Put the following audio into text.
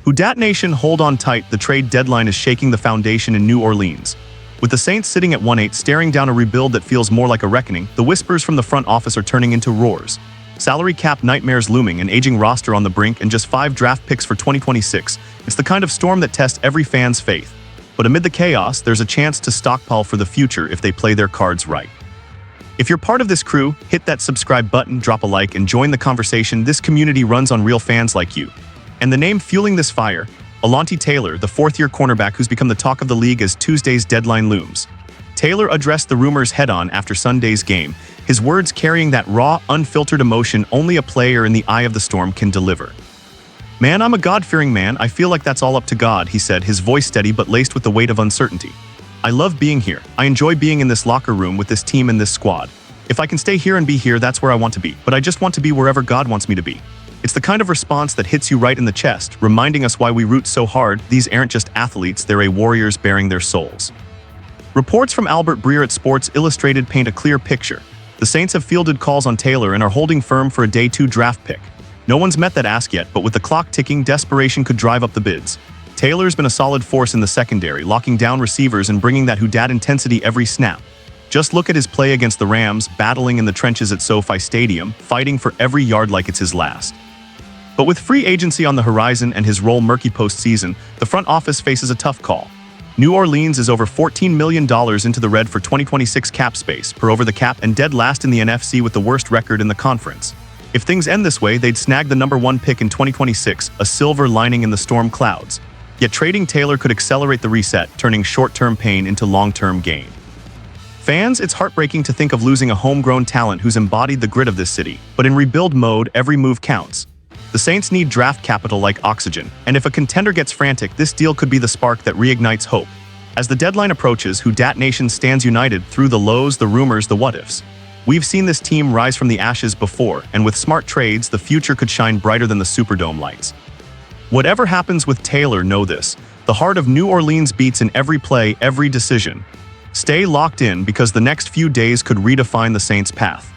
Who Dat Nation, hold on tight, the trade deadline is shaking the foundation in New Orleans. With the Saints sitting at 1-8 staring down a rebuild that feels more like a reckoning, the whispers from the front office are turning into roars. Salary cap nightmares looming, an aging roster on the brink, and just 5 draft picks for 2026. It's the kind of storm that tests every fan's faith. But amid the chaos, there's a chance to stockpile for the future if they play their cards right. If you're part of this crew, hit that subscribe button, drop a like, and join the conversation. This community runs on real fans like you. And the name fueling this fire, Alontae Taylor, the fourth-year cornerback who's become the talk of the league as Tuesday's deadline looms. Taylor addressed the rumors head-on after Sunday's game, his words carrying that raw, unfiltered emotion only a player in the eye of the storm can deliver. "Man, I'm a God-fearing man. I feel like that's all up to God," he said, his voice steady but laced with the weight of uncertainty. "I love being here. I enjoy being in this locker room with this team and this squad. If I can stay here and be here, that's where I want to be. But I just want to be wherever God wants me to be." It's the kind of response that hits you right in the chest, reminding us why we root so hard. These aren't just athletes, they're warriors bearing their souls. Reports from Albert Breer at Sports Illustrated paint a clear picture. The Saints have fielded calls on Taylor and are holding firm for a Day 2 draft pick. No one's met that ask yet, but with the clock ticking, desperation could drive up the bids. Taylor's been a solid force in the secondary, locking down receivers and bringing that Who Dat intensity every snap. Just look at his play against the Rams, battling in the trenches at SoFi Stadium, fighting for every yard like it's his last. But with free agency on the horizon and his role murky postseason, the front office faces a tough call. New Orleans is over $14 million into the red for 2026 cap space, per over the cap, and dead last in the NFC with the worst record in the conference. If things end this way, they'd snag the #1 pick in 2026, a silver lining in the storm clouds. Yet trading Taylor could accelerate the reset, turning short-term pain into long-term gain. Fans, it's heartbreaking to think of losing a homegrown talent who's embodied the grit of this city, but in rebuild mode, every move counts. The Saints need draft capital like oxygen, and if a contender gets frantic, this deal could be the spark that reignites hope. As the deadline approaches, Who Dat Nation stands united through the lows, the rumors, the what-ifs. We've seen this team rise from the ashes before, and with smart trades, the future could shine brighter than the Superdome lights. Whatever happens with Taylor, know this: the heart of New Orleans beats in every play, every decision. Stay locked in because the next few days could redefine the Saints' path.